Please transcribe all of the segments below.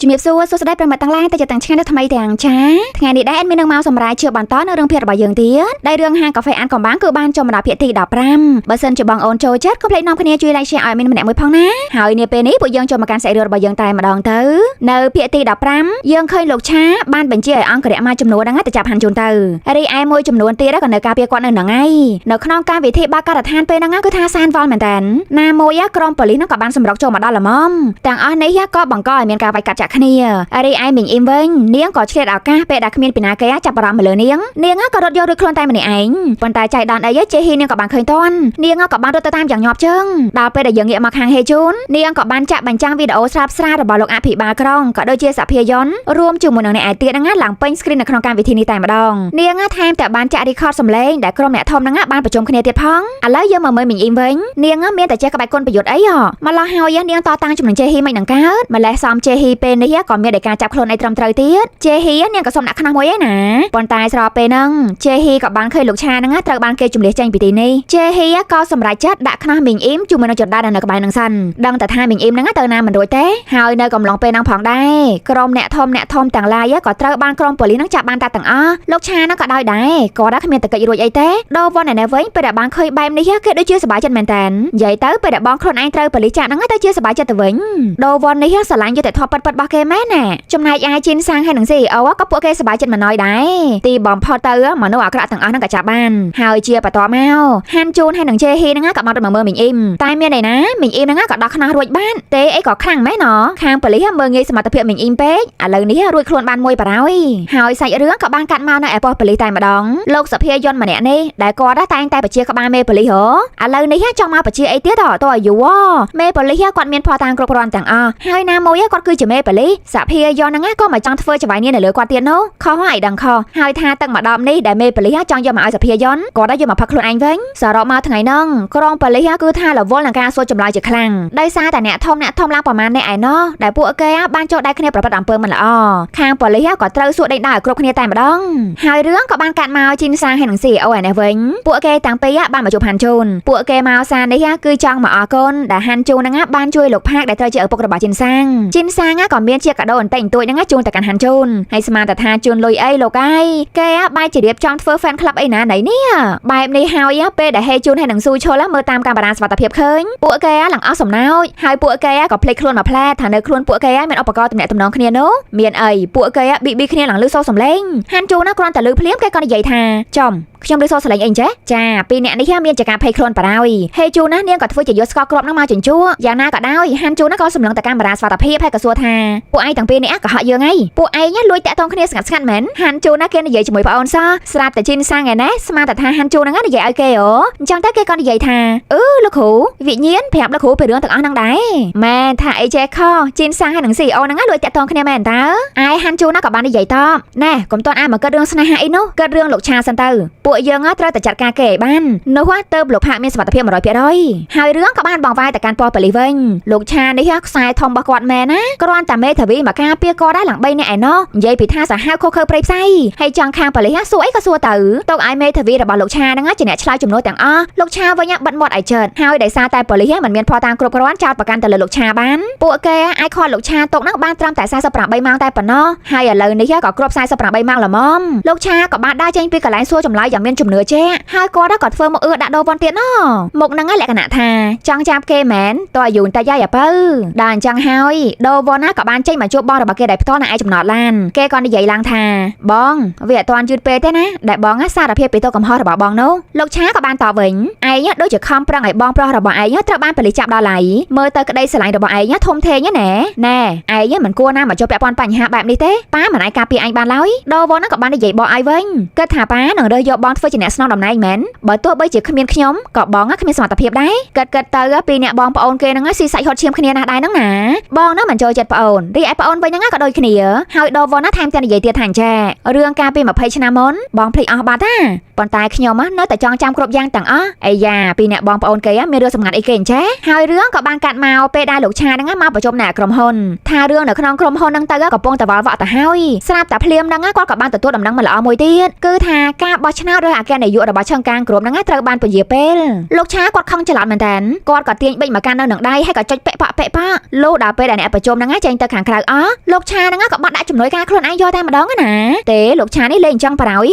ជំរាបសួរសួស្តីប្រិយមិត្តទាំងឡាយតែជាទាំងឆ្ងាយនៅថ្មីទាំងចាថ្ងៃនេះដែរអេដមាននឹងមកសម្រាប់ជាបន្តនៅរឿងភាគរបស់យើងទៀតដែលរឿងហាងកាហ្វេអានកំបាំងគឺបានចូលមកដល់ភាគទី15បើសិនជាបងអូនចូលចិត្តកុំភ្លេចនាំគ្នាជួយ like share ឲ្យមានម្នាក់មួយផងណាហើយនាពេលនេះពួកយើងចូលមកកាន់សាច់រឿងរបស់យើងតែម្ដងទៅនៅភាគទី15យើងឃើញលោកឆាបានបញ្ជាឲ្យអង្គរៈមួយចំនួនហ្នឹងទៅចាប់ហាន់ជូនទៅរីឯមួយចំនួនទៀតក៏នៅការពារគាត់នៅហ្នឹងហើយនៅក្នុងការវិធីបើកការដ្ឋានពេលហ្នឹងគឺថាសានវល់មែនតើណាមួយក្រុមប៉ូលីសហ្នឹងក៏បានសម្រុកចូលមកដល់ល្មមទាំងអស់នេះក៏បង្កឲ្យមានការវាយកាត់ចាក់គ្នារីឯមីងអ៊ីមវិញនាងក៏ឆ្លៀតឱកាសពេលដែលគ្មានពីណាគេចាប់អារម្មណ៍មកលើនាងក៏រត់យករួចខ្លួនតែម្នាក់ឯងប៉ុន្តែចៃដន្យអីចេះហ៊ីនាងក៏បានឃើញតន់នាងក៏បានរត់ទៅតាមយ៉ាងញាប់ជើងដល់ពេលដែលយើងងាកមកខាងហេជូននាងក៏បានចាក់បញ្ចាំងវីដេអូស្រាប់ស្រារបស់លោកអភិបាលក្រុងក៏ដូចជាសភាយន្តរួមជាមួយនឹងអ្នកឯទៀតហ្នឹងឡើងពេញ screen នៅក្នុងកម្មវិធីនេះតែម្ដងនាងថែមតែបានចាក់ record សំឡេងដែលក្រុមអ្នកធំហ្នឹងបានប្រជុំគ្នាទៀតផងឥឡូវយើងមកមើលមីងអ៊ីមវិញនាងមានតែចេះក្បាច់គុណប្រយុទ្ធអីម្ល៉េះហើយនាងតតាំងជំនឹងចេះហ៊ីមិននឹងកើតម្លេះសំចេះហ៊ីពេលនេះក៏មានតែការចាប់ខ្លួនឯត្រឹមត្រូវទៀតចេះហ៊ីនាងក៏សុំដាក់ខ្នោះមួយឯណាប៉ុន្តែស្របពេលហ្នឹងចេះហ៊ីក៏បានឃើញលោកឆាហ្នឹងត្រូវបានគេជំលះចេញពីទីនេះចេះហ៊ីក៏សម្រេចចិត្តដាក់ខ្នោះមីងអ៊ីមជាមួយនឹងចដានៅក្បែរនឹងសិនដឹងតែថាមីងអ៊ីមហ្នឹងទៅណាមិនរួចទេហើយនៅកំឡុងពេលហ្នឹងផងដែរក្រុមអ្នកធំទាំងឡាយក៏ត្រូវបានក្រុមប៉ូលីសហ្នឹងចាប់បានតែទាំងអស់លោកឆាហ្នឹងក៏ដោយដែរក៏ដែរគ្មានតកិច្ចរួចអីទេដល់វ៉ាន់ណែវិញពេលដែលបានឃើញបែបនេះគេដូចជាសប្បាយចិត្តមែនតើនិយាយទៅពេលដែលបងខ្លួនឯងត្រូវប៉ូលីសចាប់ហ្នឹងទៅជាសប្បាយចិត្តទៅវិញដល់វ៉ាន់នេះស្រឡាញ់យុត្តិធម៌ពិតៗរបស់គេមែនណាចំណែកឯជីនសាងហើយនឹង CEO ក៏ពួកគេសប្បាយចិត្តមិនណយដែរទីបំផុតទៅមនុស្សអាក្រក់ទាំងអស់ហ្នឹងក៏ចាប់បានហើយជាបន្តមកហាន់ជូនហើយនឹងជេហ៊ីហ្នឹងក៏បានរត់មកមើលមីងអ៊ីមតែមានឯណាមីងអ៊ីមហ្នឹងក៏ដោះខ្នោះរួចបានទេអីក៏ខ្លាំងមែនណខាងប៉ូលីសមើលងាយសមត្ថភាពមីងអ៊ីមពេកឥឡូវនេះរួចខ្លួនបានមួយបារហើយហើយសាច់រឿងក៏បានកាត់មកនៅឯប៉ុស្តិ៍ប៉ូលីសតែម្ដងលោកសភាយន្តម្នាក់នេះដែលគាត់តែងតែបជាក្បាលមេប៉ូលីសឥឡូវនេះចង់មកបជាអីទៀតតើយូមេប៉ូលីសគាត់មានភ័ស្តុតាងគ្រប់គ្រាន់ទាំងអស់ហើយណាមួយគាត់គឺជាមេប៉ូលីសសភាយន្តហ្នឹងក៏មកចង់ធ្វើច្បាយនេះនៅលើគាត់ទៀតនោះខុសហើយដឹងខុសហើយថាទឹកម្ដងនេះដែលមេប៉ូលីសចង់យកមកឲ្យសភាយន្តគាត់យកមកផឹកខ្លួនឯងវិញសរុបមកថ្ងៃហ្នឹងក្រុមប៉ូលីសគឺថារវល់នឹងការសួរចម្លើយជាខ្លាំងដោយសារតែអ្នកធំឡើងប្រមាណនេះឯណោះដែលពួកគេបានចូលដៃគ្នាប្រព្រឹត្តអំពើមិនល្អខាងប៉ូលីសក៏ត្រូវសួរដេញដោលឲ្យគ្រប់គ្នាតែម្ដងហើយរឿងក៏បានកាត់មកជីនសាងហើយនឹង CEO ឯនេះវិញពួកគេទាំងពីរបានមកជួបហាន់ជូនពួកគេមកសារនេះគឺចង់មកអរគុណដែលហាន់ជូនហ្នឹងបានជួយលោកផាកដែលត្រូវជាឪពុករបស់ជីនសាងក៏មានជាកាដូបន្តិចបន្តួចហ្នឹងជូនទៅកាន់ហាន់ជូនហើយស្មានតែថាជូនលុយអីលោកឯងគេបែរជារៀបចំធ្វើ fan club អីណាណៃនេះបែបនេះហើយពេលដែលហេជូនហើយនឹងស៊ូឈុលមើលតាមកាមេរ៉ាសុវត្ថិភាពឃើញពួកគេឡើងអស់សំណោចហើយពួកគេក៏ភ្លេចខ្លួនមកផ្លែថានៅខ្លួនពួកគេមានឧបករណ៍ទំនាក់ទំនងគ្នានោះមានអីពួកគេប៊ីគ្នាឡើងលឺសូរសំឡេងហាន់ជូនគ្រាន់តែលឺភ្លាមគេក៏និយាយថាចំខ្ញុំលឺសូរសំឡេងអីចេះចាពីរអ្នកនេះមានចការភ័យខ្លួនបារហើយហេជូននាងក៏ធ្វើជាយកស្កគ្រាប់ហ្នឹងមកជញ្ជក់យ៉ាងណាក៏ដោយហាន់ជូនក៏សម្លឹងតែកាមេរ៉ាសុវត្ថិភាពហើយក៏សួរថាពួកឯងទាំងពីរនេះក៏ហក់យើងហីពួកឯងលួចតាក់ទងគ្នាស្ងាត់មែនហាន់ជូនគេនិយាយជាមួយប្អូនសោះស្រាប់តែជីនសាងឯណេះស្មានតែថាហាន់ជូនហ្នឹងនិយាយឲ្យគេអញ្ចឹងតែគេក៏និយាយថាលោកគ្រូវិញ្ញាណប្រាប់លោកគ្រូពីរឿងទាំងអស់ហ្នឹងដែរម៉ែថាអីចេះខជីនសាងហើយនឹង CEO ហ្នឹងលួចតាក់ទងគ្នាមែនតើឯហាន់ជូនក៏បាននិយាយតបណែកុំតន់អាមកកើតរឿងស្នេហាអីនោះកើតរឿងលោកឆាសិនទៅពួកយើងត្រូវតែចាត់ការគេឲ្យបាននោះទៅលោកផាកមានសមត្ថភាព 100% ហើយរឿងក៏បានបងវាយទៅកាន់ប៉ុស្តិ៍ប៉ូលីសវិញលោកឆានេះខ្សែធំរបស់គាត់មែនណាគ្រាន់តែមេធាវីមកការពារគាត់ដែរឡើង3នាក់ឯណោះនិយាយពីថាសាហាវខុសខើព្រៃផ្សៃហើយចង់ខាងប៉ូលីសសួរអីក៏សួរទៅឲ្យមេធាវីរបស់លោកឆាហ្នឹងជាអ្នកឆ្លើយជំនួសទាំងអស់លោកឆាវិញបិទមាត់ឲ្យចិត្តហើយដោយសារតែប៉ូលីសមិនមានភ័ស្តុតាងគ្រប់គ្រាន់ចោទប្រកាន់ទៅលើលោកឆាបានពួកគេអាចខកលោកឆាទុកហ្នឹងបានត្រឹមតែ48ម៉ោងតែប៉ុណ្ណោះហើយឥឡូវនេះក៏គ្រប់48ម៉ោងល្មមលោកឆាក៏បានដើរចេញពីកន្លែងសួរចម្លើយយ៉ាងមានជំនឿជាក់ហើយគាត់ក៏ធ្វើមកដាក់ដោវ៉ាន់ទៀតណមុខហ្នឹងលក្ខណៈថាចង់ចាប់គេមែនតើយូនតែយាយអាពៅដល់អញ្ចឹងហើយដោវ៉ាន់ក៏បានចេញមកជួបបងរបស់គេដែលផ្ទាល់នៅឯចំណតឡានគេក៏និយាយឡើងថាបងវាអត់ទាន់យឺតពេកទេណាដែលបងសារភាពពីទោសកំហុសរបស់បងនោះលោកឆាក៏បានតបវិញឯងដូចជាខំប្រឹងឲ្យបងប្រុសរបស់ឯងត្រូវបានប៉ូលីសចាប់ដល់ហើយមើលទៅក្តីស្រឡាញ់របស់ឯងធំធេងណែឯងមិនគួរណាមកចូលពាក់ព័ន្ធបញ្ហាបែបនេះទេប៉ាមិនអាចការពារឯងបានឡើយដោវ៉ាន់ក៏បាននិយាយបកឯងវិញគិតថាប៉ានឹងរើសយកបងធ្វើជាអ្នកស្នងតំណែងមែនបើទោះបីជាគ្មានខ្ញុំក៏បងគ្មានសមត្ថភាពដែរគិតទៅពីអ្នកបងប្អូនគេហ្នឹងស៊ីសាច់ហត់ឈាមគ្នាណាស់ដែរហ្នឹងណាបងណាមិនចូលចិត្តប្អូនរីឯប្អូនវិញហ្នឹងក៏ដូចគ្នាហើយដោវ៉ាន់ថែមទាំងនិយាយទៀតថាចារឿងកាលពី20ឆ្នាំមុនបងភ្លេចអស់បាត់ណាប៉ុន្តែខ្ញុំនៅតែចង់ចាំគ្រប់យ៉ាងទាំងអស់អាយ៉ាពីអ្នកបងប្អូនគេមានរឿងសម្ងាត់អីគេអញ្ចេះហើយរឿងក៏បានកាត់មកពេលដែលលោកឆាហ្នឹងមកប្រជុំអ្នកក្រុមហ៊ុនថារឿងនៅក្នុងក្រុមហ៊ុនហ្នឹងទៅកំពុងតែវល់វក់ទៅហើយស្រាប់តែភ្លាមហ្នឹងគាត់ក៏បានទទួលដំណឹងមិនល្អមួយទៀតគឺថាការបោះឆ្នោត ដោយអាកេននាយករបស់ឆឹងកាងក្រុមហ្នឹងត្រូវបានពជាពេលលោកឆាគាត់ខឹងច្រឡំមែនតើគាត់ក៏ទាញបិចមកកាន់នៅនឹងដៃហើយក៏ចុចពាក់ប៉លោកដល់ពេលដែលអ្នកប្រជុំហ្នឹងចេញទៅខាងក្រៅលោកឆាហ្នឹងក៏បាត់ដាក់ជំនួយការខ្លួនឯងយកតែម្ដងណាទេលោកឆានេះលេងអញ្ចឹងប្រហើយ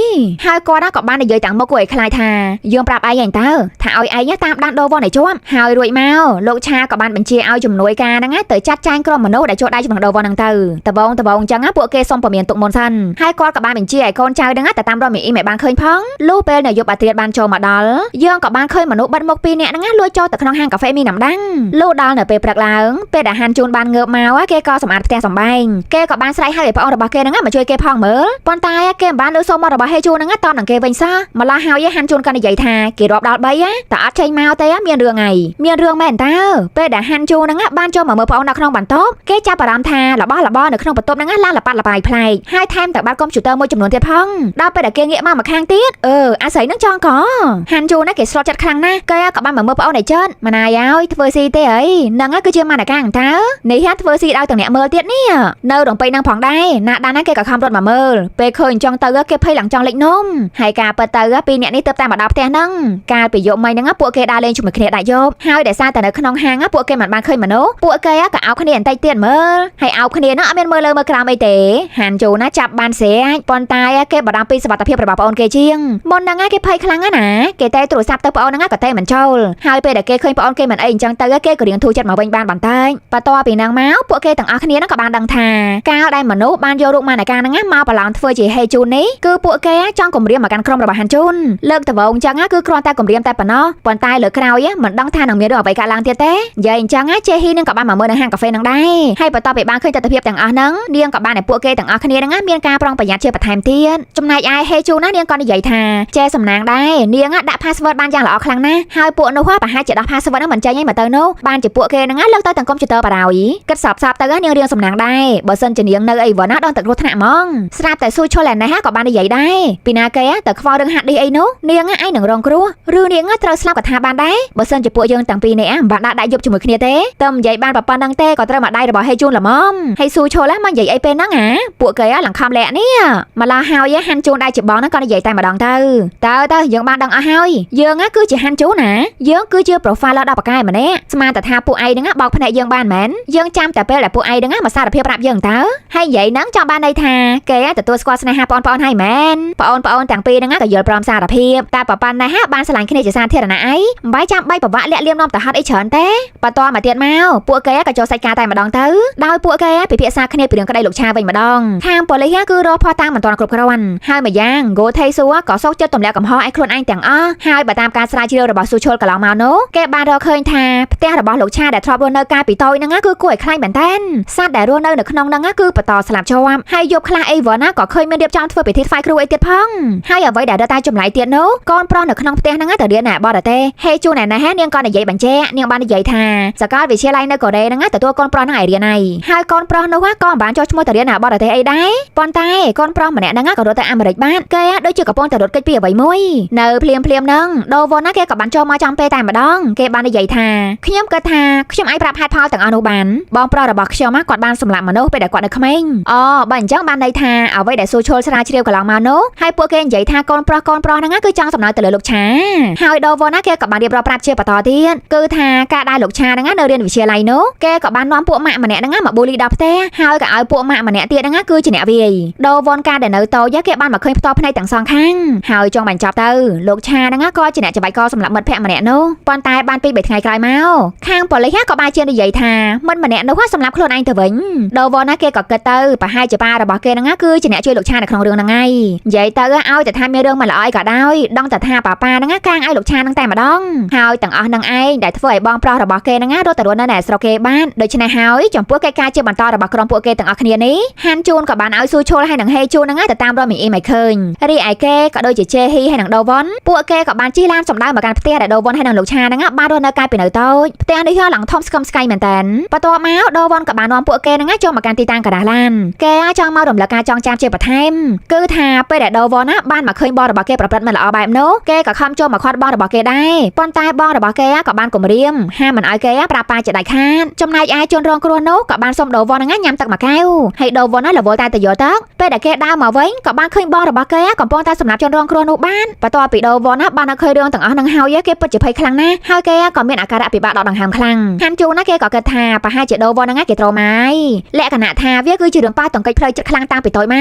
ហើយគាត់ក៏បាននិយាយទាំងមុខគួរឲ្យខ្លាចថាយើងប្រាប់ឯងតើថាឲ្យឯងតាមដានដូវវ៉ាន់ឲ្យជាប់ហើយរួចមកលោកឆាក៏បានបញ្ជាឲ្យជំនួយការហ្នឹងទៅចាត់ចែងក្រុមមនុស្សដែលចូលដៃជាមួយដូវវ៉ាន់ហ្នឹងទៅដបងអញ្ចឹងពួកគេសុំពមៀនទុកមុនសិនហើយគាត់ក៏បានបញ្ជាឲ្យកូនចៅហ្នឹងទៅតាមរកមីអ៊ីមិនបានឃើញផងលុះពេលនយោបាយអាត្រាបានចូលមកដល់យើងក៏បានឃើញមនុស្សបិទមុខ2នាក់ហ្នឹងលួចចូលទៅក្នុងហាងកាហ្វេមីណាំដាំងលុះដល់នៅពេលព្រឹកឡើងពេលដែលហាន់ជូនបានងើបមកគេក៏សម្អាតផ្ទះសម្បែងគេក៏បានស្រែកហៅឲ្យប្អូនរបស់គេហ្នឹងមកជួយគេផងមើលប៉ុន្តែគេមិនបានលើសូមរបស់ហេជូនហ្នឹងតបនឹងគេវិញសោះម្ល៉េះហើយហាន់ជូនក៏និយាយថាគេរាប់ដល់3តែអត់ចេញមកទេមានរឿងហើយមានរឿងមែនតើពេលដែលហាន់ជូនហ្នឹងបានចូលមកមើលប្អូននៅក្នុងបន្ទប់គេចាប់អារម្មណ៍ថារបស់នៅក្នុងបន្ទប់ហ្នឹងឡើងលប៉ាត់លប៉ាយប្លែកហើយថែមទាំងបាត់កុំព្យូទ័រមួយចំនួនទៀតផងដល់ពេលដែលគេងាកមកខាងទៀតអាស្រីហ្នឹងចង់ក៏ហាន់ជូនណាគេស្លុតចិត្តខ្លាំងណាស់គេក៏បានមកមើលប្អូនឲ្យចិត្តម៉ណាយហើយធ្វើស៊ីទេអីហ្នឹងគឺជាម៉ានកាងតើនេះធ្វើស៊ីដល់ទាំងអ្នកមើលទៀតនេះនៅរំពេញហ្នឹងផងដែរណាដានណាគេក៏ខំរត់មកមើលពេលឃើញអញ្ចឹងទៅគេភ័យឡើងចង់លិចនំហើយការពិតទៅពីរអ្នកនេះទៅតាមមកដល់ផ្ទះហ្នឹងកាលពីយប់មិញហ្នឹងពួកគេដើរលេងជាមួយគ្នាដាក់យប់ហើយដែលសារតែនៅក្នុងហាងពួកគេមិនបានឃើញមនុស្សពួកគេក៏អោបគ្នាបន្តិចទៀតមើលហើយអោបគ្នាហ្នឹងអត់មានមើលលើមើលក្រោមអីទេហាន់ជូណាចាប់បានស្រែកប៉ុន្តែគេបារម្ភពីសុវត្ថិភាពរបស់ប្អូនគេជាងមុនហ្នឹងគេភ័យខ្លាំងណាស់គេតែទូរស័ព្ទទៅប្អូនហ្នឹងក៏តែមិនចូលហើយពេលដែលគេឃើញប្អូនគេមិនអីអញ្ចឹងទៅគេក៏រៀងធូរចិត្តមកវិញបានបន្តិចបន្ទាប់ពីហ្នឹងមកពួកគេទាំងអស់គ្នាហ្នឹងក៏បានដឹងថាកាលដែលមនុស្សបានយករូបម៉ានកាហ្នឹងមកប្រឡងធ្វើជាហេជូននេះគឺពួកគេចង់គម្រាមមកកាន់ក្រុមរបស់ហាន់ជូនលើកដំបូងអញ្ចឹងគឺគ្រាន់តែគម្រាមតែប៉ុណ្ណោះប៉ុន្តែលើក្រោយមិនដឹងថានឹងមានរឿងអ្វីកើតឡើងទៀតទេនិយាយអញ្ចឹងចេហ៊ីនឹងក៏បានមកមើលនៅហាងកាហ្វេហ្នឹងដែរហើយបន្ទាប់ពីបានឃើញទស្សនវិជ្ជាទាំងអស់ហ្នឹងនាងក៏បានឲ្យពួកគេទាំងអស់គ្នាហ្នឹងមានការប្រុងប្រយ័ត្នជាបន្ថែមទៀតចំណែកឯហេជូនណានាងក៏និយាយថាចេះសំណាងដែរនាងដាក់ password បានយ៉ាងល្អខ្លាំងណាស់ហើយពួកនោះប្រហែលជាដោះ password ហ្នឹងមិនចេញឯងមកទៅនោះបានជាពួកគេហ្នឹងលើកទៅទាំងកុំព្យូទ័របារាយគិតសបទៅនាងរៀងសំណាងដែរបើសិនជានាងនៅអីវ៉ាណាដល់ទឹកគ្រោះថ្នាក់ហ្មងស្រាប់តែស៊ូឈុលឯណេះក៏បាននិយាយដែរពីណាគេតែខ្វល់រឿងហាក់ឌីអីនោះនាងឯងនឹងរងគ្រោះឬនាងត្រូវស្លាប់ក៏ថាបានដែរបើសិនជាពួកយើងទាំងពីរនាក់មិនបានដាក់យប់ជាមួយគ្នាទេតែនិយាយបានប៉ុណ្្នឹងទេក៏ត្រូវមកដៃរបស់ហេជូនល្មមហើយស៊ូឈុលមកនិយាយអីពេលហ្នឹងពួកគេឡើងខំលាក់នេះម្ល៉េះហើយហាន់ជូនដៃច្បងហ្នឹងក៏និយាយតែម្ដងទៅយើងបានដឹងអស់ហើយយើងគឺជាហាន់ជូនណាយើងគឺជា profiler ដល់បកាយម្នាក់ស្មានតែថាពួកឯងហ្នឹងបោកភ្នែកយើងបានមែនយើងចាំតែពេលដែលពួកឯងហ្នឹងមកសារភាពប្រាប់យើងតើហើយនិយាយហ្នឹងចង់បានន័យថាគេទទួលស្គាល់ស្នេហាបងប្អូនហើយមែនបងប្អូនទាំងពីរហ្នឹងក៏យល់ព្រមសារភាពតែប៉ាណេះបានឆ្លាញ់គ្នាជាសាធារណៈអីមិនបាយចាំបាយប្រវាក់លាក់លៀមនាំទៅហត់អីច្រើនទេបន្តមកទៀតមកពួកគេក៏ចូលសាច់ការតែម្ដងទៅដោយពួកគេពិភាក្សាគ្នាពីរឿងក្តីលោកឆាវិញម្ដងខាងប៉ូលីសគឺរកផោះតាំងមិនទាន់គ្រប់គ្រាន់ហើយម្យ៉ាងហ្គោថេស៊ូក៏សោកចិត្តទម្លាក់កំហុសឲ្យខ្លួនឯងទាំងអស់ហើយបើតាមការស្រាវជ្រាវរបស់ស៊ូឈុលកន្លងមកនោះគេបានរកឃើញថាផ្ទះរបស់លោកឆាដែលធ្លាប់រស់នៅកាលពីតូចហ្នឹងគឺគួរឲ្យខ្លាចមែនតើសត្វដែលរស់នៅក្នុងហ្នឹងគឺបន្តស្លាប់ជាប់ហើយយប់ខ្លះអីវ៉ាណាក៏ឃើញមានរៀបចំធ្វើពិធីថ្វាយគ្រូអីទៀតផងហើយអ្វីដែលរត់តែចម្លែកទៀតនោះកូនប្រុសនៅក្នុងផ្ទះហ្នឹងទៅរៀននៅបរទេសហេជូនណែនាងក៏និយាយបញ្ជាក់នាងបាននិយាយថាសាកលវិទ្យាល័យនៅកូរ៉េហ្នឹងទទួលកូនប្រុសហ្នឹងឲ្យរៀនហើយកូនប្រុសនោះក៏មិនបានចុះឈ្មោះទៅរៀននៅបរទេសអីដែរប៉ុន្តែកូនប្រុសម្នាក់ហ្នឹងក៏រត់ទៅអាមេរិកបានគេដូចជាកំពុងតែរត់គេចពីអ្វីមួយនៅភ្លាមហ្នឹងដូវវ៉ាណាគេក៏បានចូលមកចំពេលតែម្ដងគេបាននិយាយថាខ្ញុំគិតថាខ្ញុំអាចប្រាប់ហេតុផលទាំងអស់នោះបានបងប្រុសរបស់ខ្ញុំគាត់បានសម្លាប់មនុស្សពេលដែលគាត់នៅក្មេងបើអញ្ចឹងបានន័យថាអ្វីដែលស៊ូឈុលស្រាវជ្រាវកន្លងមកនោះហើយពួកគេនិយាយថាកូនប្រុសហ្នឹងគឺចង់សំដៅទៅលើលោកឆាហើយដូវវ៉ាណាគេក៏បានរៀបរាប់ប្រាប់ជាបន្តទៀតគឺថាការដែលលោកឆាហ្នឹងនៅរៀនវិទ្យាល័យនោះគេក៏បាននាំពួកម៉ាក់ម្នាក់ហ្នឹងមកប៊ូលីដល់ផ្ទះហើយក៏ឲ្យពួកម៉ាក់ម្នាក់ទៀតហ្នឹងគឺជាអ្នកវាយដូវវ៉ាន់ការដែលនៅតូចគេបានមកឃើញផ្ទាល់ភ្នែកទាំងសងខាងហើយចង់បញ្ចប់ទៅលោកឆាហ្នឹងក៏ជាអ្នកច្បាយកសម្រាប់មិត្តភក្តិម្នាក់នោះប៉ុន្តែបានពី3ថ្ងៃក្រោយមកខាងប៉ូលីសក៏បានជានិយាយថាមិត្តម្នាក់នោះសម្រាប់ខ្លួនឯងទៅវិញដូវវ៉ាណាគេក៏គិតទៅប្រហែលជាប៉ារបស់គេហ្នឹងគឺជាអ្នកជួយលោកឆានៅក្នុងរឿងហ្នឹងហើយនិយាយទៅឲ្យតែថាមានរឿងមិនល្អអីក៏ដោយដឹងតែថាប៉ាហ្នឹងកាងឲ្យលោកឆាហ្នឹងតែម្ដងហើយទាំងអស់ហ្នឹងឯងដែលធ្វើឲ្យបងប្រុសរបស់គេហ្នឹងរត់ទៅរស់នៅស្រុកគេបានដូច្នេះហើយចំពោះកិច្ចការជាបន្តរបស់ក្រុមពួកគេទាំងអស់គ្នានេះហាន់ជូនក៏បានឲ្យស៊ូឈុលហើយនឹងហេជូនហ្នឹងទៅតាមរកមីអ៊ីមិនឃើញរីឯគេក៏ដូចជាជេហ៊ីហើយនឹងដូវវ៉ាន់ពួកគេក៏បានជិះឡានសម្ដៅមកកាន់ផ្ទះដែលដូវវ៉ាន់ហើយនឹងលោកឆាហ្នឹងបានរស់នៅកាលពីនៅតូចផ្ទះនេះឡើងធំស្កឹមស្កៃមែនតើបន្ទាប់មកដូវវ៉ាន់ក៏បាននាំពួកគេហ្នឹងចូលមកកាន់ទីតាំងកណ្ដាលឡានគេចង់មករំលឹកការចងចាំជាបន្ថែមគឺថាពេលដែលដូវវ៉ាន់បានមកឃើញបងរបស់គេប្រព្រឹត្តមិនល្អបែបនោះគេក៏ខំចូលមកខាត់បងរបស់គេដែរប៉ុន្តែបងរបស់គេក៏បានគំរាមហាមមិនឲ្យគេប្រាប់ប៉ាជាដាច់ខាតចំណែកឯជនរងគ្រោះនោះក៏បានសុំដូវវ៉ាន់ហ្នឹងញ៉ាំទឹកមួយកែវហើយដូវវ៉ាន់រវល់តែទៅយកទឹកពេលដែលគេដើរមកវិញក៏បានឃើញបងរបស់គេកំពុងតែសម្រាប់ជន រងគ្រោះនោះបានបន្ទាប់ពីដូវណាបានឃើញរឿងទាំងអស់នឹងហើយគេពិតជាភ័យខ្លាំងណាស់ហើយគេក៏មានអាការៈពិបាកដកដង្ហើមខ្លាំងហាន់ជូណាគេក៏គិតថាប្រហែលជាដូវហ្នឹងគេត្រូវមកលក្ខណៈថាវាគឺជារឿងប៉ះទង្គិចផ្លូវចិត្តខ្លាំងតាំងពីតូចម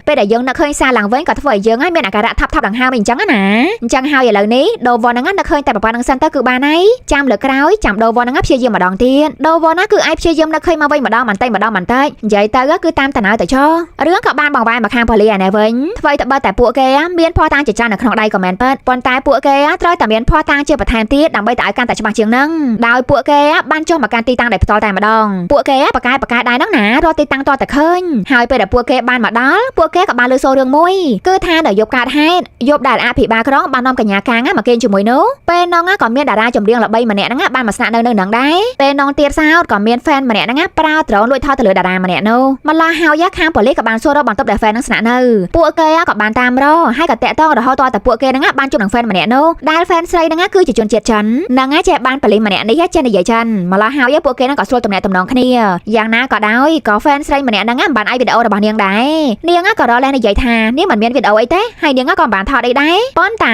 កពេលដែលយើងនឹកឃើញសារឡើងវិញក៏ធ្វើឲ្យយើងមានអាការៈថាប់ដង្ហើមអញ្ចឹងណាអញ្ចឹងហើយឥឡូវនេះដូវហ្នឹងនឹកឃើញតែប្រព័ន្ធហ្នឹងសិនទៅគឺបានហើយចាំលើក្រោយចាំដូវហ្នឹងព្យាយាមម្ដងទៀតដូវណាគឺអាចព្យាយាមនឹកឃើញមកវិញម្ដងបន្តិចនិយាយទៅគឺតាមតំណើទៅចោរឿងក៏បានបងវាយមកខាងប៉ូលីសឯនេះវិញធ្វើឲ្យតែបើតែពួកគេមានភ័ស្តុតាងជាច្រើននៅក្នុងដៃក៏មែនពិតប៉ុន្តែពួកគេត្រូវតែមានភ័ស្តុតាងជាបន្ថែមទៀតដើម្បីតែឲ្យកាន់តែច្បាស់ជាងហ្នឹងដោយពួកគេបានចុះមកកាន់ទីតាំងដែលផ្ទាល់តែម្ដងពួកគេបកកាយដែរហ្នឹងណារកទីតាំងតតែឃើញហើយពេលដែលពួកគេបានមកដល់ពួកគេក៏បានលើសូររឿងមួយគឺថាដល់យប់កើតហេតុយប់ដែលអភិបាលក្រុងបាននាំកញ្ញាកាំងមកគេងជាមួយនោះពេលហ្នឹងក៏មានតារាចម្រៀងល្បីម្នាក់ហ្នឹងបានមកស្នាក់នៅនឹងដែរពេលហ្នឹងទៀតសោតក៏មានហ្វេនម្នាក់ហ្នឹងប្រើដ្រូនលួចថតទៅលើតារាម្នាក់នោះម្ល៉េះហើយខាងប៉ូលីសក៏បានសួររកបន្ទប់ដែលហ្វេនហ្នឹងស្នាក់នៅពួកគេក៏បានតាមរកហើយក៏តាក់ទងរហូតដល់តែពួកគេហ្នឹងបានជួបនឹងហ្វេនម្នាក់នោះដែលហ្វេនស្រីហ្នឹងគឺជាជនជាតិចិនហ្នឹងចេះបានប៉ូលីសម្នាក់នេះចេះនិយាយចិនម្ល៉េះហើយពួកគេហ្នឹងក៏ស្រួលទំនាក់ទំនងគ្នាយ៉ាងណាក៏ដោយក៏ហ្វេនស្រីម្នាក់ហ្នឹងបានអាយវីដេអូរបស់នាងដែរនាងក៏រកលែងនិយាយថានាងមិនមានវីដេអូអីទេហើយនាងក៏បានថតអីដែរប៉ុន្តែ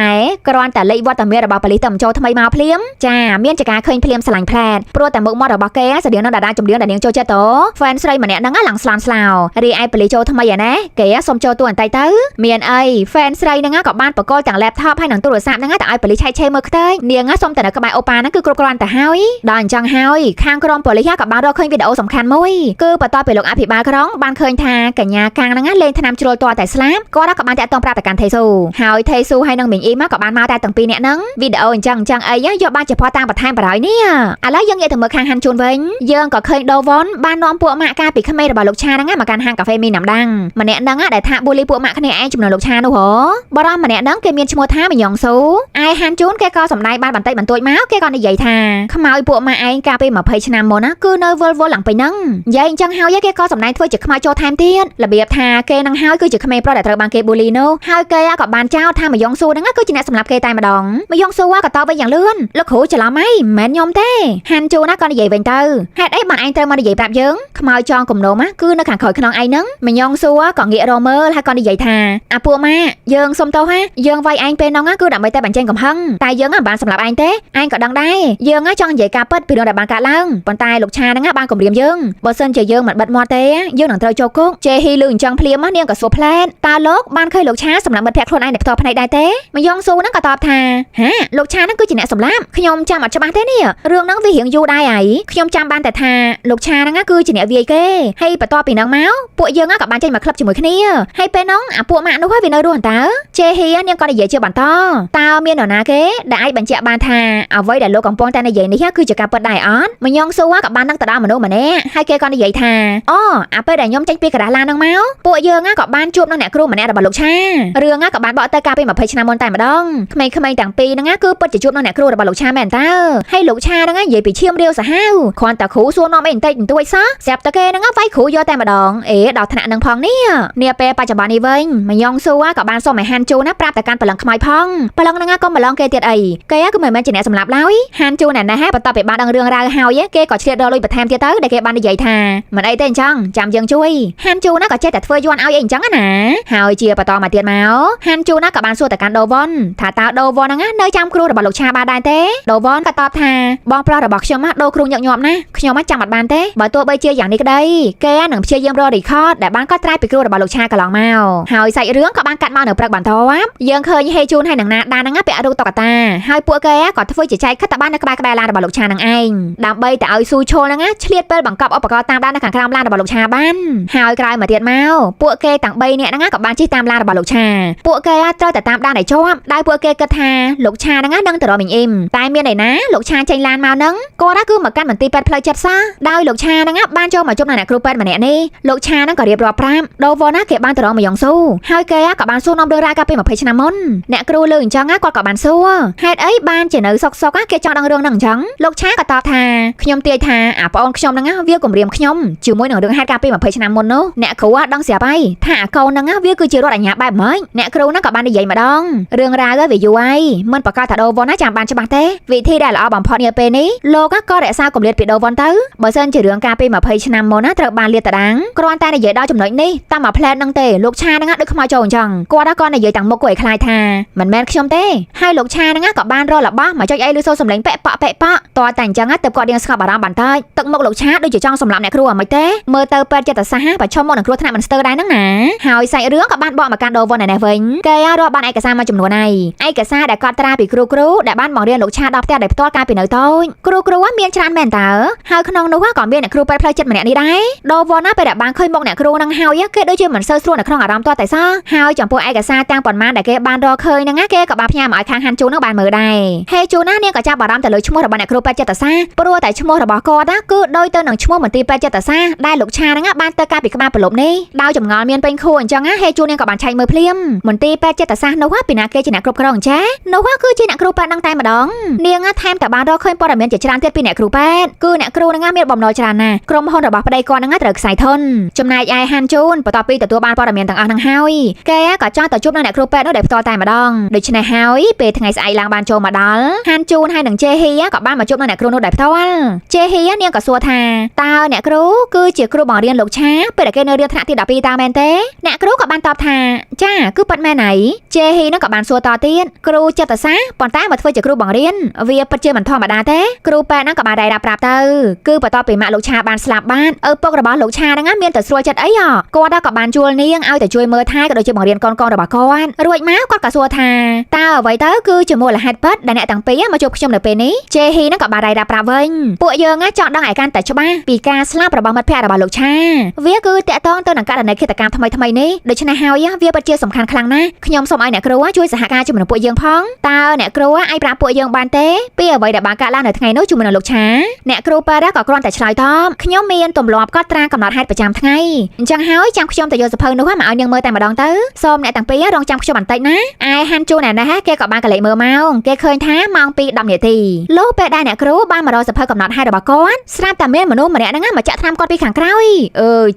គ្រាន់តែលេខវត្តមានរបស់ប៉ូលីសទៅចូលថ្មីមកភ្លាមចាមានចការឃើញភ្លាមឆ្លាញ់ផ្លែតព្រោះតែមុខមាត់របស់គេស្តៀងនឹងតារាចម្រៀងដែលនាងចូលចិត្តទៅហ្វេនស្រីម្នាក់ហ្នឹងឡើងស្លាន់ស្លោរីឯប៉ូលីសចូលថ្មីឯណាគេសុំចូលតួបន្តិចទៅមានអីហ្វេនស្រីហ្នឹងក៏បានបកលទាំង laptop ហើយនឹងទូរស័ព្ទហ្នឹងតែឲ្យប៉ូលីសឆែកមើលខ្ទេចនាងសុំតែនៅក្បែរអូប៉ាហ្នឹងគឺគ្រប់គ្រាន់តែហើយដល់អញ្ចឹងហើយខាងក្រុមប៉ូលីសក៏បានរកឃើញវីដេអូសំខាន់មួយគឺបន្ទាប់ពីលោកអភិបាលក្រុងបានឃើញថាកញ្ញាកាំងហ្នឹងលេងថ្នាំជ្រុលទាល់តែស្លាប់គាត់ក៏បានតាក់ទងប្រាប់ទៅកាន់ថេស៊ូហើយថេស៊ូហើយនឹងមីងអ៊ីក៏បានមកតែទាំងពីរនាក់ហ្នឹងវីដេអូអញ្ចឹងអីយកបានជាផតតាមបន្ថែមបរហើយនេះឥឡូវយើងងាកទៅមើលខាងហាន់ជូនវិញយើងក៏ឃើញដូវ៉ុនបាននាំពួកម៉ាក់ការពីក្មេងរបស់លោកឆាហ្នឹងមកកាន់ហាងកាហ្វេមីណាំដាំងម្នាក់ហ្នឹងដែលថាប៊ូលីពួកម៉ាក់គ្នាឯងចំនួនលោកឆានោះហ៎បរិមម្នាក់ហ្នឹងគេមានឈ្មោះថាមីយ៉ងស៊ូឯហាន់ជូនគេក៏សម្ដែងបានបន្តិចបន្តួចមកគេក៏និយាយថាខ្មោចពួកម៉ាក់ឯងកាលពី20ឆ្នាំមុនណាគឺនៅវិលឡើងពេញហ្នឹងនិយាយអញ្ចឹងហើយគេក៏សម្ដែងធ្វើជាខ្មោចចូលថែមទៀតរបៀបថាគេនឹងហើយគឺជាក្មេងប្រុសដែលត្រូវបានគេប៊ូលីនោះហើយគេក៏បានចោទថាមីយ៉ងស៊ូហ្នឹងគឺជាអ្នកសម្លាប់គេតែម្ដងមីយ៉ងស៊ូក៏តបវិញយ៉ាងលឿនលោកគ្រូច្រឡំហីមិនមែនខ្ញុំទេហាន់ជូនក៏និយាយវិញទៅហេតុអីបានឯងត្រូវមកនិយាយប្រាប់យើងខ្មោចចងគំនុំគឺនៅខាងក្រោយខ្នងឯងហ្នឹងមីយ៉ងស៊ូក៏ងាករមើលហើយក៏និយាយថាអាពួកម៉ាយើងសុំទោសណាយើងវាយឯងពេលហ្នឹងគឺដើម្បីតែបញ្ចេញកំហឹងតែយើងមិនបានសម្លាប់ឯងទេឯងក៏ដឹងដែរយើងចង់និយាយការពិតពីរឿងដែលបានកើតឡើងប៉ុន្តែលោកឆាហ្នឹងបានគំរាមយើងបើសិនជាយើងមិនបិទមាត់ទេយើងនឹងត្រូវចូលគុកជេហ៊ីលឺអញ្ចឹងភ្លាមនាងក៏សួរផ្លែតតើលោកបានឃើញលោកឆាសម្លាប់មិត្តភក្តិខ្លួនឯងដែលផ្ទាល់ភ្នែកដែរទេមីយ៉ងស៊ូហ្នឹងក៏តបថាហាលោកឆាហ្នឹងគឺជាអ្នកសម្លាប់ខ្ញុំចាំអត់ច្បាស់ទេនេះរឿងហ្នឹងវារៀងយូរដែរហើយខ្ញុំចាំបានតែថាលោកឆាហ្នឹងគឺជាអ្នកវាយគេហើយបន្ទាប់ពីហ្នឹងមកពួកយើងក៏បានចេញមកក្លឹបជាមួយគ្នាហើយពេលហ្នឹងអាពួកម៉ាក់នោះវានៅរស់តើជេហ៊ីនាងក៏និយាយជាបន្តតើមាននរណាគេដែលអាចបញ្ជាក់បានថាអ្វីដែលលោកកំពុងតែនិយាយនេះគឺជាការពិតដែរអត់មីយ៉ងស៊ូក៏បាននឹងទៅដល់មនុស្សម្នាក់ហើយគេក៏និយាយថាអូអាពេលដែលខ្ញុំចេញពីកណ្ដាលឡានហ្នឹងមកពួកយើងក៏បានជួបនឹងអ្នកគ្រូម្នាក់របស់លោកឆារឿងក៏បានបកទៅកាលពី20ឆ្នាំមុនតែម្ដងក្មេងៗទាំងពីរហ្នឹងគឺពិតជាជួបនឹងអ្នកគ្រូរបស់លោកឆាមែនតើហើយលោកឆាហ្នឹងនិយាយពីឈាមរាវសាហាវគ្រាន់តែគ្រូសួរនាំអីបន្តិចបន្តួចសោះស្រាប់តែគេហ្នឹងវាយគ្រូយកតែម្ដងដល់ថ្នាក់ហ្នឹងផងនេះនាពេលបច្ចុប្បន្ននេះវិញមីយ៉ងស៊ូក៏បានសុំឲ្យហាន់ជូនប្រាប់តែកាន់ប្លឹងខ្មៅផងប្លឹងហ្នឹងក៏ម្លងគេទៀតអីគេក៏មិនមែនជាអ្នកសម្លាប់ឡើយហាន់ជូនណែបន្ទាប់ពីបានដឹងរឿងរ៉ាវហើយគេក៏ឆ្លៀតរកលុយបន្ថែមទៀតទៅដែលគេបាននិយាយថាមិនអីទេអញ្ចឹងចាំយើងជួយហាន់ជូនក៏ចេះតែធ្វើយន់ឲ្យអីអញ្ចឹងណាហើយជាបន្តមកទៀតមកហាន់ជូនក៏បានសួរទៅកាន់ដូវ៉ុនថាតើដូវ៉ុនហ្នឹងនៅចាំគ្រូរបស់លោកឆាបានដែរទេដូវ៉ុនក៏តបថាបងប្រុសរបស់ខ្ញុំដូវគ្រូញឹកញាប់ណាខ្ញុំចាំអត់បានទេបើទោះបីជាយ៉ាងនេះក្តីគេនឹងព្យាយាមរក record ដែលបានកត់ត្រាពីគ្រូរបស់លោកឆាកន្លងមកហើយសាច់រឿងក៏បានកាត់មកនៅព្រឹកបន្ទាប់យើងឃើញហេជូនហើយនឹងណាដានហ្នឹងពាក់រូបតុក្កតាហើយពួកគេក៏ធ្វើជាចែកខិតតែបាននៅក្បែរឡានរបស់លោកឆានឹងឯងដើម្បីតែឲ្យស៊ូឈុលហ្នឹងឆ្លៀតពេលបង្កប់ឧបករណ៍តាមដាននៅខាងក្រោមឡានរបស់លោកឆាបានហើយក្រោយមកទៀតមកពួកគេទាំង3នាក់ហ្នឹងក៏បានជិះតាមឡានរបស់លោកឆាពួកគេត្រូវតែតាមដានឲ្យជាប់ដោយពួកគេគិតថាលោកឆាហ្នឹងនឹងទៅរកមីងអ៊ីមតែមានឯណាលោកឆាចេញឡានមកហ្នឹងគាត់គឺមកកាន់មន្ទីរពេទ្យផ្លូវចិត្តសោះដោយលោកឆាហ្នឹងបានចូលមកជួបនឹងអ្នកគ្រូពេទ្យម្នាក់នេះលោកឆាហ្នឹងក៏រៀបរាប់ប្រាប់ដូវណាគេបានទៅរកមីយ៉ងស៊ូហើយគេក៏បានសួរនាំរឿងរ៉ាវកាលពី20ឆ្នាំមុនអ្នកគ្រូលើអញ្ចឹងគាត់ក៏បានសួរហេតុអីបានជានៅសុកគេចង់ដឹងរឿងហ្នឹងអញ្ចឹងលោកឆាក៏តបថាខ្ញុំទាយថាអាប្អូនខ្ញុំហ្នឹងវាគំរាមខ្ញុំជាមួយនឹងរឿងហេតុកាលពី20ឆ្នាំមុននោះអ្នកគ្រូដឹងស្រាប់ហើយថាអាកូនហ្នឹងវាគឺជារត់អាញាបែបម៉េចអ្នកគ្រូហ្នឹងក៏បាននិយាយម្ដងរឿងរ៉ាវវាយូរហើយមិនប្រកាសថាដូវណាចាំបានច្បាស់ទេវិធីដែលល្អបំផុតនាពេលនេះលោកក៏រក្សាគម្លាតពីដូវទៅបើសិនជារឿងកាលពី20ឆ្នាំមុនណាត្រូវបានលាតត្រដាងគ្រាន់តែនិយាយដល់ចំណុចនេះតាមមួយផ្លែតហ្នឹងទេលោកឆាហ្នឹងដូចខ្មោចចូលអញ្ចឹងគាត់ក៏និយាយ យាយតាំងមុខគួរឲ្យខ្លាចថាមិនមែនខ្ញុំទេហើយលោកឆាហ្នឹងក៏បានរករបស់មកចុចអីលឺសូរសំឡេងប៉ែប៉តតតែអញ្ចឹងទៅគាត់រៀងស្ងប់អារម្មណ៍បន្តិចទឹកមុខលោកឆាដូចជាចង់សម្លាប់អ្នកគ្រូអ្មិនទេមើលទៅពេទ្យចិត្តសាស្ត្រប្រឈមមុខនឹងគ្រោះថ្នាក់មិនស្ទើរដែរហ្នឹងណាហើយសាច់រឿងក៏បានបកមកកាន់ដូវ៉ុនឯនេះវិញគេរាប់បានឯកសារមួយចំនួនហើយឯកសារដែលកត់ត្រាពីគ្រូដែលបានបង្រៀនលោកឆាដល់ផ្ទះដោយផ្ទាល់កាលពីនៅតូចគ្រូមានច្រើនមែនតើហើយក្នុងនោះក៏មានអ្នកគ្រូពេទ្យផ្លូវចិត្តម្នាក់នេះដែរដូវ៉ុនណាពេលដែលបានឃើញមុខអ្នកគ្រូហ្នឹងហើយគេដូចជាមិនសូវស្រួលនៅក្នុងអារម្មណ៍ទាល់តែសោះហើយចំពោះឯកសារទាំងប៉ុន្មានដែលគេបានរកឃើញហ្នឹងគេក៏បានផ្ញើមកឲ្យខាងហាន់ជូនហ្នឹងបានមើលដែរហេជូនណានាងក៏ចាប់អារម្មណ៍ទៅលើឈ្មោះរបស់អ្នកគ្រូពេទ្យចិត្តសាស្ត្រព្រោះតែឈ្មោះរបស់គាត់ណាគឺដូចទៅនឹងឈ្មោះមន្ទីរពេទ្យចិត្តសាស្ត្រដែលលោកឆាហ្នឹងបានទៅកាលពីក្បាលប្រឡប់នេះដោយចម្ងល់មានពេញខួរអញ្ចឹងហេជូននាងក៏បានឆែកមើលភ្លាមមន្ទីរពេទ្យចិត្តសាស្ត្រនោះពីណាគេជាអ្នកគ្រប់គ្រងអញ្ចានោះគឺជាអ្នកគ្រូពេទ្យហ្នឹងតែម្ដងនាងថែមតែបានរកឃើញព័ត៌មានជាច្រើនទៀតពីអ្នកគ្រូពេទ្យគឺអ្នកគ្រូហ្នឹងមានបំណុលច្រើនណាស់ក្រុមហ៊ុនរបស់ប្តីគាត់ហ្នឹងត្រូវខ្សែធនចំណែកឯហាន់ជូនបន្ទាប់ពីទទួលបានព័ត៌មានទាំងអស់ហ្នឹងហើយគេក៏ចង់ទៅជួបនឹងអ្នកគ្រូពេទ្យនោះដោយផ្ទាល់តែម្ដងដូច្នេះហើយពេលថ្ងៃស្អែកឡើងបានចូលមកដល់ហាន់ជូនហើយនឹងជេហ៊ីក៏បានមកជួបនឹងអ្នកគ្រូនោះដោយផ្ទាល់ជេហ៊ីនាងក៏សួរថាតើអ្នកគ្រូគឺជាគ្រូបង្រៀនលោកឆាពេលដែលគេនៅរៀនថ្នាក់ទី12តើមែនទេអ្នកគ្រូក៏បានតបថាចាគឺពិតមែនហើយជេហ៊ីនោះក៏បានសួរតទៀតគ្រូចិត្តសាស្ត្រប៉ុន្តែមកធ្វើជាគ្រូបង្រៀនវាពិតជាមិនធម្មតាទេគ្រូពេទ្យហ្នឹងក៏បានរ៉ាយរ៉ាប់ប្រាប់ទៅគឺបន្ទាប់ពីម៉ាក់លោកឆាបានស្លាប់បាត់ឪពុករបស់លោកឆាហ្នឹងមានតែស្រួលចិត្តអីគាត់ក៏បានជួលនាងឲ្យទៅជួយមើលថែក៏ដូចជាបង្រៀនកូនរបស់គាត់រួចមកគាត់ក៏សួរថាតើអ្វីទៅគឺជាមូលហេតុពិតដែលអ្នកទាំងពីរមកជួបខ្ញុំនៅពេលនេះជេហ៊ីហ្នឹងក៏បានរ៉ាយរ៉ាប់ប្រាប់វិញពួកយើងចង់ដឹងឲ្យកាន់តែច្បាស់ពីការស្លាប់របស់មិត្តភក្តិរបស់លោកឆាវាគឺតាក់ទងទៅនឹងករណីឃាតកម្មថ្មីនេះដូច្នេះហើយវាពិតជាសំខាន់ខ្លាំងណាស់ខ្ញុំសូមឲ្យអ្នកគ្រូជួយសហការជាមួយនឹងពួកយើងផងតើអ្នកគ្រូអាចប្រាប់ពួកយើងបានទេពីអ្វីដែលបានកើតឡើងនៅថ្ងៃនោះជាមួយនឹងលោកឆាអ្នកគ្រូប៉ែរ៉ាក៏គ្រាន់តែឆ្លើយតបខ្ញុំមានទម្លាប់កត់ត្រាកំណត់ហេតុប្រចាំថ្ងៃអញ្ចឹងហើយចាំខ្ញុំទៅយកសភៅនោះមកឲ្យនាងមើលតែម្ដងទៅសូមអ្នកទាំងពីររងចាំខ្ញុំបន្តិចណាឯហាន់ជូនណែណាគេក៏បានកលេចមើលម៉ោងគេឃើញថាម៉ោង 2:10 នាទីលោកពេលដែលអ្នកគ្រូបានមករកសភៅកំណត់ហេតុរបស់គាត់ស្រាប់តែមានមនុស្សម្នាក់ហ្នឹងមកចាក់ថ្នាំគាត់ពីខាងក្រោយ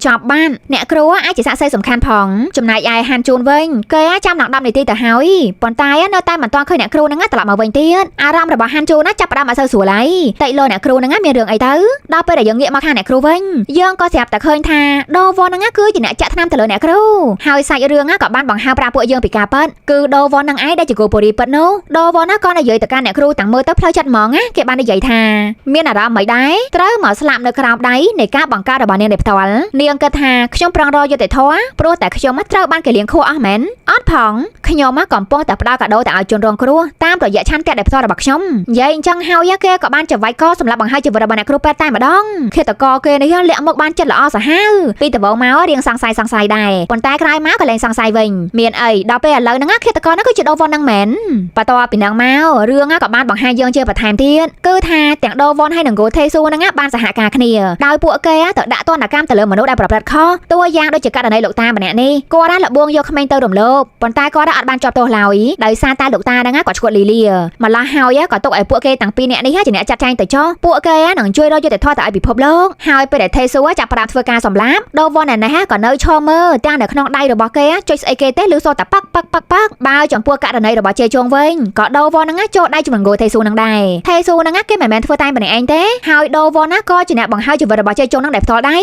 ចប់បានអ្នកគ្រូអាចជាសាក្សីសំខាន់ផងចំណែកឯហាន់ជូនវិញគេចាំដល់10 នាទីទៅហើយប៉ុន្តែនៅតែមិនទាន់ឃើញអ្នកគ្រូហ្នឹងត្រឡប់មកវិញទៀតអារម្មណ៍របស់ហាន់ជូនចាប់ផ្ដើមអត់សូវស្រួលហើយតិចលោអ្នកគ្រូហ្នឹងមានរឿងអីទៅដល់ពេលដែលយើងងាកមកខាងអ្នកគ្រូវិញយើងក៏ស្រាប់តែឃើញថាដូវ៉ុនហ្នឹងគឺជាអ្នកចាក់ថ្នាំទៅលើអ្នកគ្រូហើយសាច់រឿងក៏បានបង្ហាញប្រាប់ពួកយើងពីការពិតគឺដូវ៉ុនហ្នឹងឯងដែលជាគូពូរីពិតនោះដូវ៉ុនក៏និយាយទៅកាន់អ្នកគ្រូទាំងមើលទៅផ្លូវចិត្តហ្មងគេបាននិយាយថាមានអារម្មណ៍មិនដែរត្រូវមកស្លាប់នៅក្រោមដៃនៃការបង្កើតរបស់នាងដោយផ្ទាល់នាងគិតថាខ្ញុំប្រឹងរកយុត្តិធម៌ព្រោះតែខ្ញុំត្រូវបានគេលៀងខួរអស់មែនអត់ផងខ្ញុំកំពុងតែផ្ដល់កាដូទៅឲ្យជនរងគ្រោះតាមរយៈឆន្ទៈដែលផ្ទាល់របស់ខ្ញុំនិយាយអញ្ចឹងហើយគេក៏បានចង្វាយកសម្រាប់បង្ហាញជីវិតរបស់អ្នកគ្រូពេទ្យតែម្ដងឃាតករគេនេះលាក់មុខបានចិត្តល្អសាហាវពីដំបូងមករៀងសង្ស័យដែរប៉ុន្តែក្រោយមកក៏លែងសង្ស័យវិញមានអីដល់ពេលឥឡូវហ្នឹងឃាតករហ្នឹងគឺជាដូវ៉ុនហ្នឹងមែនបន្ទាប់ពីហ្នឹងមករឿងក៏បានបង្ហាញយើងជាបន្ថែមទៀតគឺថាទាំងដូវ៉ុនហើយនិងគូថេស៊ូហ្នឹងបានសហការគ្នាដោយពួកគេទៅដាក់ទណ្ឌកម្មទៅលើមនុស្សដែលប្រព្រឹត្តខុសតួយ៉ាងដូចជាករណីលោកតាម្នាក់នេះគាត់លបួងយកក្មេងទៅរំលោភប៉ុន្តែគាត់អត់បានជាប់ទោសឡើយដោយសារតែលោកតាហ្នឹងគាត់ឈួតលីលាម្ល៉េះហើយក៏ទុកឲ្យពួកគេទាំងពីរនាក់នេះជាអ្នកចាត់ចែងទៅចុះពួកគេនឹងជួយរកយុត្តិធម៌ទៅឲ្យពិភពលោកហើយពេលដែលថេស៊ូចាប់ផ្ដើមធ្វើការសម្លាប់ដូវ៉ុនណែណាក៏នៅឈរមើលទាំងនៅក្នុងដៃរបស់គេចុចស្អីគេទេឬសូតែប៉ាក់បើចំពោះករណីរបស់ជេជងវិញក៏ដូវ៉ុនហ្នឹងចូលដៃជាមួយនឹងថេស៊ូហ្នឹងដែរថេស៊ូហ្នឹងគេមិនមែនធ្វើតែម្នាក់ឯងទេហើយដូវ៉ុនក៏ជាអ្នកបង្ហាញជីវិតរបស់ជេជងហ្នឹងដែលផ្ទាល់ដៃ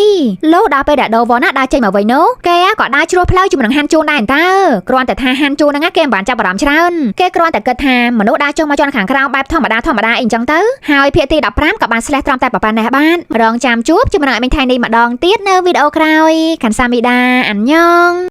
លោកដល់ពេលដែលដូវ៉ុនដើរចេញមកវិញនោះគេក៏ដើរជ្រួសផ្លូវជាមួយនឹងហាន់ជូនដែរតើគ្រាន់តែថាហាន់ជូនហ្នឹងគេមិនបានចាប់អារម្មណ៍ច្រើនគេគ្រាន់តែគិតថាមនុស្សដើរចុះមកជន់ខាងក្រៅបែបធម្មតាអីចឹងទៅហើយភាគទី15ក៏បានស្លេះត្រឹមតែប៉ុណ្ណេះបានរងចាំជួបជាមួយនឹងអេមិញថៃនេះម្ដងទៀតនៅវីដេអូក្រោយខាន់សាមីដាអានញ៉ង